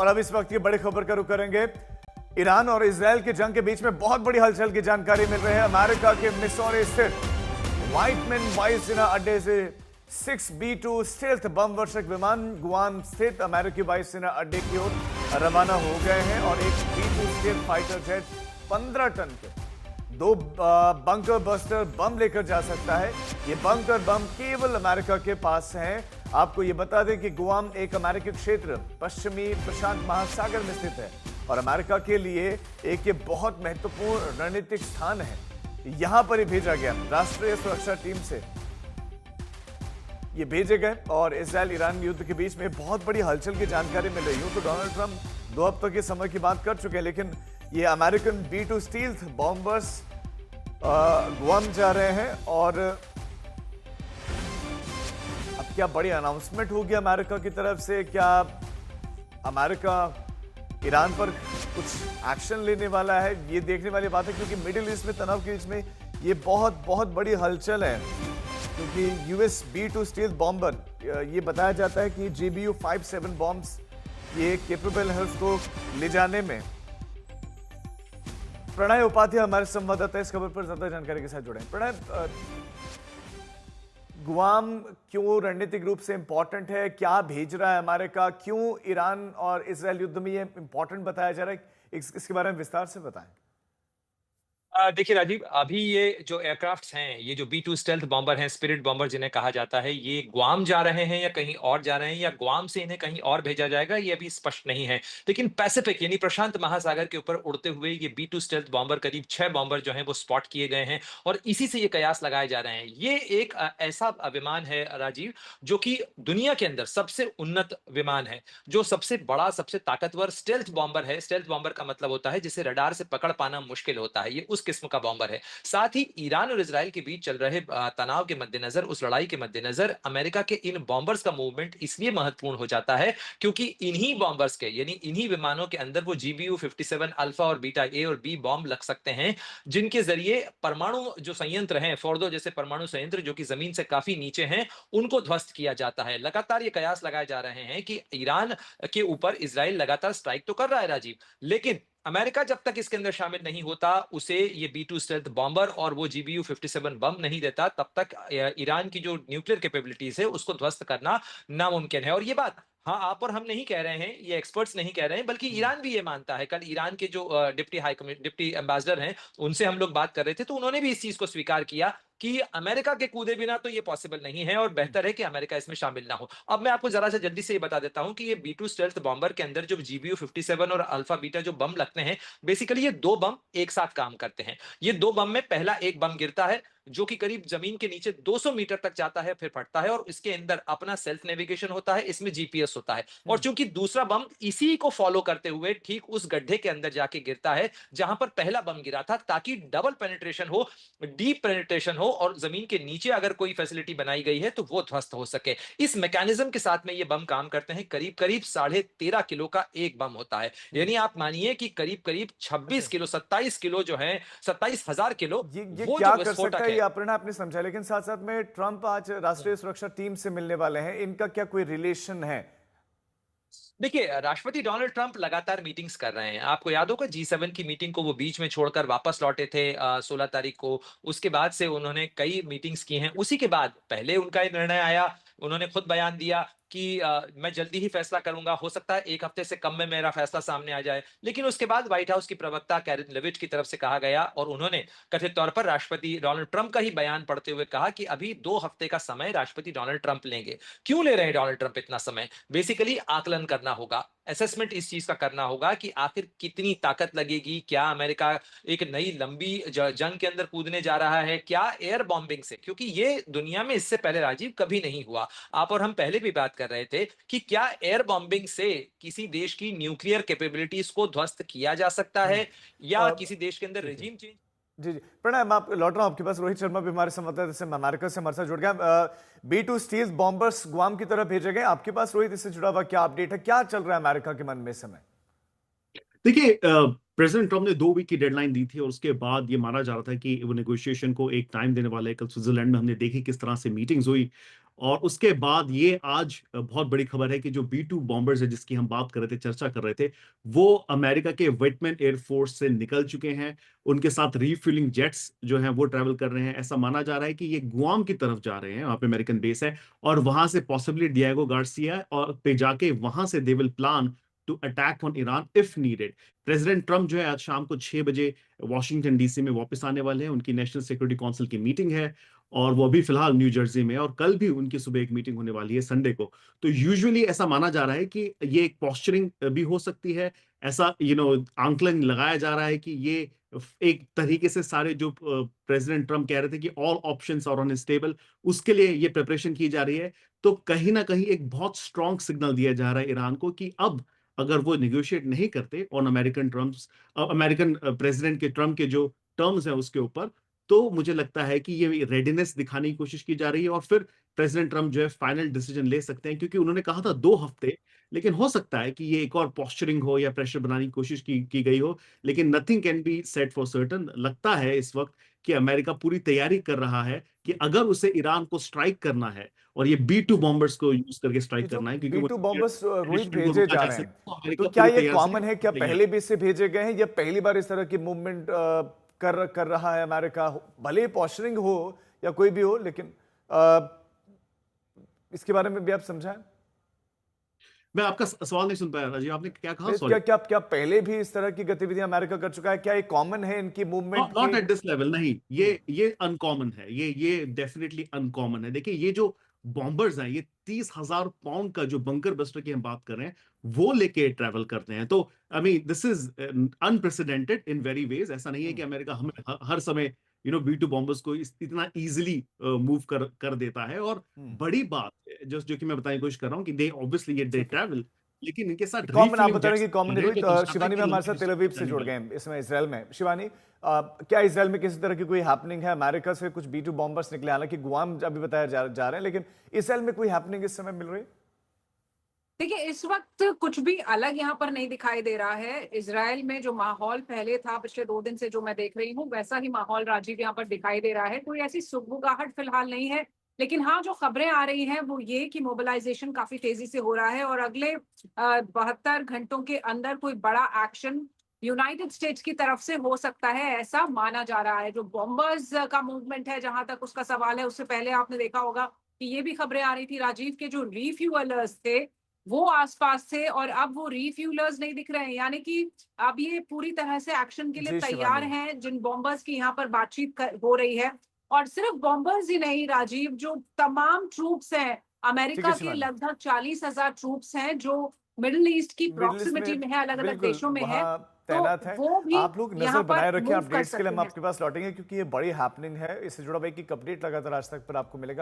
और अब इस वक्त की बड़ी खबर का रुख करेंगे। ईरान और इजरायल की जंग के बीच में बहुत बड़ी हलचल की जानकारी मिल रही है। अमेरिका के मिसौरी स्थित व्हाइटमैन वायुसेना अड्डे से 6B-2 स्टेल्थ बम वर्षक विमान गुआम स्थित अमेरिकी वायुसेना अड्डे की ओर रवाना हो गए हैं और एक B-2 stealth fighter jet 15 ton के 2 बंकर बस्टर बम लेकर जा सकता है। ये बंकर बम केवल अमेरिका के पास हैं। आपको ये बता दें कि गुआम एक अमेरिकी क्षेत्र पश्चिमी प्रशांत महासागर में स्थित है और अमेरिका के लिए एक ये बहुत महत्वपूर्ण रणनीतिक स्थान है। यहां पर ही भेजा गया राष्ट्रीय सुरक्षा टीम से ये भेजे गए और इजरायल ईरान युद्ध के बीच में बहुत बड़ी हलचल की जानकारी मिल रही है। तो डोनाल्ड ट्रंप 2 हफ्तों के समय की बात कर चुके हैं, लेकिन ये American B-2 stealth bombers Guam जा रहे हैं और अब क्या बड़ी अनाउंसमेंट होगी अमेरिका की तरफ से? क्या अमेरिका ईरान पर कुछ एक्शन लेने वाला है? ये देखने वाली बात है, क्योंकि मिडिल ईस्ट में तनाव के बीच में ये बहुत बड़ी हलचल है। क्योंकि US B-2 स्टील्थ बॉम्बर ये बताया जाता है कि GBU-57 बॉम्ब्स ये केपेबल है उसको ले जाने में। प्रणय उपाध्याय हमारे संवाददाता इस खबर पर ज्यादा जानकारी के साथ जुड़े हैं। प्रणय, गुआम क्यों रणनीतिक रूप से इंपॉर्टेंट है? क्या भेज रहा है अमेरिका? क्यों ईरान और इजरायल युद्ध में ये इंपॉर्टेंट बताया जा रहा है? इसके बारे में विस्तार से बताएं। देखिए राजीव, अभी ये जो एयरक्राफ्ट्स हैं, ये जो B-2 स्टेल्थ बॉम्बर हैं, स्पिरिट बॉम्बर जिन्हें कहा जाता है, ये गुआम जा रहे हैं या कहीं और जा रहे हैं या गुआम से इन्हें कहीं और भेजा जाएगा, ये अभी स्पष्ट नहीं है। लेकिन पैसिफिक यानी प्रशांत महासागर के ऊपर उड़ते हुए ये B-2 स्टेल्थ बॉम्बर, करीब 6 बॉम्बर जो हैं वो स्पॉट किए गए हैं और इसी से ये कयास लगाए जा रहे हैं। ये एक ऐसा विमान है राजीव, जो कि दुनिया के अंदर सबसे उन्नत विमान है, जो सबसे बड़ा, सबसे ताकतवर स्टेल्थ बॉम्बर है। स्टेल्थ बॉम्बर का मतलब होता है जिसे रडार से पकड़ पाना मुश्किल होता है। ये उस किस्म का बॉम्बर है। साथ ही ईरान और इजराइल के बीच चल रहे तनाव के मद्देनजर, उस लड़ाई के मद्देनजर अमेरिका के इन बॉम्बर्स का मूवमेंट इसलिए महत्वपूर्ण हो जाता है क्योंकि इन्हीं बॉम्बर्स के यानी इन्हीं विमानों के अंदर वो GBU-57 अल्फा और बीटा A और B बॉम्ब लग सकते हैं, जिनके जरिए परमाणु जो संयंत्र हैं, फोर्दो जैसे परमाणु संयंत्र जो कि जमीन से काफी नीचे हैं, उनको ध्वस्त किया जाता है। लगातार ये कयास लगाए जा रहे हैं कि ईरान के ऊपर इजराइल लगातार स्ट्राइक तो कर रहा है राजीव, लेकिन अमेरिका जब तक इसके अंदर शामिल नहीं होता, उसे ये B-2 स्टेल्थ बॉम्बर और वो GBU-57 बम नहीं देता, तब तक ईरान की जो न्यूक्लियर कैपेबिलिटीज है उसको ध्वस्त करना नामुमकिन है। और ये बात हाँ आप और हम नहीं कह रहे हैं, ये एक्सपर्ट्स नहीं कह रहे हैं, बल्कि ईरान भी ये मानता है। कल ईरान के जो डिप्टी एम्बेसडर हैं, उनसे हम लोग बात कर रहे थे, तो उन्होंने भी इस चीज को स्वीकार किया कि अमेरिका के कूदे बिना तो ये पॉसिबल नहीं है और बेहतर है कि अमेरिका इसमें शामिल ना हो। अब मैं आपको जरा सा जल्दी से ये बता देता हूं कि ये B-2 स्टेल्थ बॉम्बर के अंदर जो GBU-57 और अल्फा बीटा जो बम लगते हैं, बेसिकली ये 2 बम एक साथ काम करते हैं। ये 2 बम में पहला एक बम गिरता है जो कि करीब जमीन के नीचे 200 मीटर तक जाता है, फिर फटता है और इसके अंदर अपना सेल्फ नेविगेशन होता है, इसमें GPS होता है। और चूंकि दूसरा बम इसी को फॉलो करते हुए ठीक उस गड्ढे के अंदर जाके गिरता है जहां पर पहला बम गिरा था, ताकि डबल पेनिट्रेशन हो, डीप पेनिट्रेशन हो और जमीन के नीचे अगर कोई फैसिलिटी बनाई गई है तो वो ध्वस्त हो सके। इस मैकेनिज्म के साथ में ये बम काम करते हैं। करीब करीब 13.5 किलो का एक बम होता है, यानी आप मानिए कि करीब करीब 26 किलो, 27 किलो जो है, 27,000 किलो ये वो क्या जो कर विस्फोटक सकता है, है। ये अपर्णा आपने समझा, लेकिन साथ साथ में ट्रंप आज राष्ट्रीय सुरक्षा टीम से मिलने वाले हैं, इनका क्या कोई रिलेशन है? देखिए, राष्ट्रपति डोनाल्ड ट्रंप लगातार मीटिंग्स कर रहे हैं। आपको याद होगा G7 की मीटिंग को वो बीच में छोड़कर वापस लौटे थे 16 तारीख को। उसके बाद से उन्होंने कई मीटिंग्स की हैं। उसी के बाद पहले उनका ये निर्णय आया, उन्होंने खुद बयान दिया कि मैं जल्दी ही फैसला करूंगा, हो सकता है 1 हफ्ते से कम में मेरा फैसला सामने आ जाए। लेकिन उसके बाद व्हाइट हाउस की प्रवक्ता कैरन लेविट की तरफ से कहा गया और उन्होंने कथित तौर पर राष्ट्रपति डोनाल्ड ट्रंप का ही बयान पढ़ते हुए कहा कि अभी 2 हफ्ते का समय राष्ट्रपति डोनाल्ड ट्रंप लेंगे। क्यों ले रहे हैं डोनाल्ड ट्रंप इतना समय? बेसिकली आकलन करना होगा, असेसमेंट इस चीज का करना होगा कि आखिर कितनी ताकत लगेगी, क्या अमेरिका एक नई लंबी जंग के अंदर कूदने जा रहा है, क्या एयर बॉम्बिंग से, क्योंकि ये दुनिया में इससे पहले राजीव कभी नहीं हुआ। आप और हम पहले भी बात कर रहे थे कि क्या एयर बॉम्बिंग से किसी देश की न्यूक्लियर कैपेबिलिटीज को ध्वस्त किया जा सकता है या किसी देश के अंदर ठीक है। Regime change. जी प्रणय, मैं लौट रहा हूं आपके पास। रोहित शर्मा भी हमारे संवाददाता से अमेरिका से हमारे साथ जुड़ गया। B-2 स्टील्थ बॉम्बर्स गुआम की तरफ भेजे गए, आपके पास रोहित इससे जुड़ा हुआ क्या अपडेट है? क्या चल रहा है अमेरिका के मन में इस समय? देखिए, प्रेसिडेंट ट्रम्प ने 2 वीक की डेडलाइन दी थी और उसके बाद ये माना जा रहा था कि वो नेगोशिएशन को एक टाइम देने वाले। कल स्विट्जरलैंड में हमने देखी किस तरह से मीटिंग्स हुई और उसके बाद ये आज बहुत बड़ी खबर है कि जो B2 बॉम्बर्स है जिसकी हम बात कर रहे थे, चर्चा कर रहे थे, वो अमेरिका के विटमैन एयरफोर्स से निकल चुके हैं। उनके साथ रीफ्यूलिंग जेट्स जो हैं वो ट्रैवल कर रहे हैं। ऐसा माना जा रहा है कि ये गुआम की तरफ जा रहे हैं, वहां पे अमेरिकन बेस है, और वहां से पॉसिबली डिएगो गार्सिया और पे जाके वहां से they will plan to attack on Iran if needed. President Trump जो है आज शाम को 6 बजे वॉशिंगटन डीसी में वापस आने वाले हैं। उनकी नेशनल सिक्योरिटी काउंसिल की मीटिंग है और वो अभी फिलहाल न्यू जर्सी में, और कल भी उनकी सुबह एक मीटिंग होने वाली है संडे को। तो यूजुअली ऐसा माना जा रहा है कि ये एक पॉस्चरिंग भी हो सकती है। ऐसा आंकलन लगाया जा रहा है कि ये एक तरीके से सारे जो प्रेसिडेंट ट्रम्प कह रहे थे कि all options are on table, उसके लिए ये प्रिपरेशन की जा रही है। तो कहीं ना कहीं एक बहुत स्ट्रॉन्ग सिग्नल दिया जा रहा है ईरान को कि अब अगर वो निगोशिएट नहीं करते ऑन अमेरिकन प्रेसिडेंट के ट्रम्प के जो टर्म्स हैं उसके ऊपर, तो मुझे लगता है कि ये रेडीनेस दिखाने की कोशिश की जा रही है और फिर प्रेसिडेंट ट्रम्प जो है फाइनल डिसीजन ले सकते हैं, क्योंकि उन्होंने कहा था 2 हफ्ते, लेकिन हो सकता है कि ये एक और पोस्चरिंग हो या प्रेशर बनाने की कोशिश की गई हो। लेकिन nothing can be set for certain. लगता है इस वक्त कि अमेरिका पूरी तैयारी कर रहा है कि अगर उसे ईरान को स्ट्राइक करना है और ये B2 बॉम्बर्स को यूज करके ये स्ट्राइक जो करना है, क्योंकि B2 बॉम्बर्स रोहित को भेजे रोका जा जा रहे हैं, सकता है, तो तो अमेरिका क्या पूरी ये तैयार कॉमन है? क्या तैयार पहले भी इससे भेजे गए हैं या पहली बार इस तरह की मूवमेंट कर रहा है अमेरिका? भले ही पॉस्चरिंग हो या कोई भी हो, लेकिन इसके बारे में भी आप समझाएं। मैं आपका सवाल नहीं सुन पाया राजीव, आपने क्या कहा? क्या सॉरी। क्या क्या पहले भी इस तरह की गतिविधियां अमेरिका कर चुका है? क्या ये कॉमन है इनकी मूवमेंट नॉट की? एट दिस लेवल, नहीं। ये अनकॉमन है, ये डेफिनेटली अनकॉमन है। देखिए, ये जो बॉम्बर्स हैं, ये 30,000 पाउंड का जो बंकर बस्टर की हम बात कर रहे हैं, वो लेके ट्रैवल करते हैं। तो I mean this is unprecedented in very ways. ऐसा नहीं है कि अमेरिका हमें हर समय B2 बॉम्बर्स को इतना इजीली मूव कर देता है। और बड़ी बात जो कि मैं बताने की कोशिश कर रहा हूँ कि दे ऑब्वियसली दे ठीक है, ट्रैवल, लेकिन इनके साथ कॉमन आप रीफिलिंग बता रहे जेट्स हैं कि कॉमन है। जो रोहित, दर्शाता है शिवानी कि में हमारे साथ लंबी तेल अवीव से जाने जुड़ वाली गए हैं इसमें इसराइल में। शिवानी, क्या इसराइल में किसी तरह की कोई हैपनिंग है? अमेरिका से कुछ B2 बॉम्बर्स निकले, हालांकि गुआम अभी बताया जा रहे हैं, लेकिन इसराइल में कोई हैपनिंग इस समय मिल रही? देखिए, इस वक्त कुछ भी अलग यहाँ पर नहीं दिखाई दे रहा है। इजराइल में जो माहौल पहले था पिछले 2 दिन से जो मैं देख रही हूँ, वैसा ही माहौल राजीव यहाँ पर दिखाई दे रहा है। कोई ऐसी सुगबुगाहट फिलहाल नहीं है, लेकिन हाँ, जो खबरें आ रही हैं वो ये कि मोबिलाइजेशन काफी तेजी से हो रहा है और अगले 72 घंटों के अंदर कोई बड़ा एक्शन यूनाइटेड स्टेट्स की तरफ से हो सकता है, ऐसा माना जा रहा है। जो बॉम्बर्स का मूवमेंट है, जहां तक उसका सवाल है, उससे पहले आपने देखा होगा कि ये भी खबरें आ रही थी राजीव के जो रीफ्यूअलर्स थे वो आसपास थे और अब वो रीफ्यूलर्स नहीं दिख रहे हैं। यानी कि अब ये पूरी तरह से एक्शन के लिए जी तैयार शिवानी। हैं। जिन बॉम्बर्स की यहाँ पर बातचीत हो रही है, और सिर्फ बॉम्बर्स ही नहीं राजीव, जो तमाम ट्रूप्स हैं ठीक अमेरिका है के, शिवानी, लगभग 40,000 ट्रूप्स हैं जो मिडिल ईस्ट की मिडिल ईस्ट प्रॉक्सिमिटी में में है, अलग अलग बिल्कुल देशों में है, वहां तो तैनात है। वो भी आप लोग यहाँ नजर बनाए पर रखें, मूव कर अपडेट्स के लिए हम सकते हैं। आपके पास लौटेंगे, क्योंकि ये बड़ी हैपनिंग है। इससे जुड़ा भाई एक अपडेट लगातार आज तक पर आपको मिलेगा।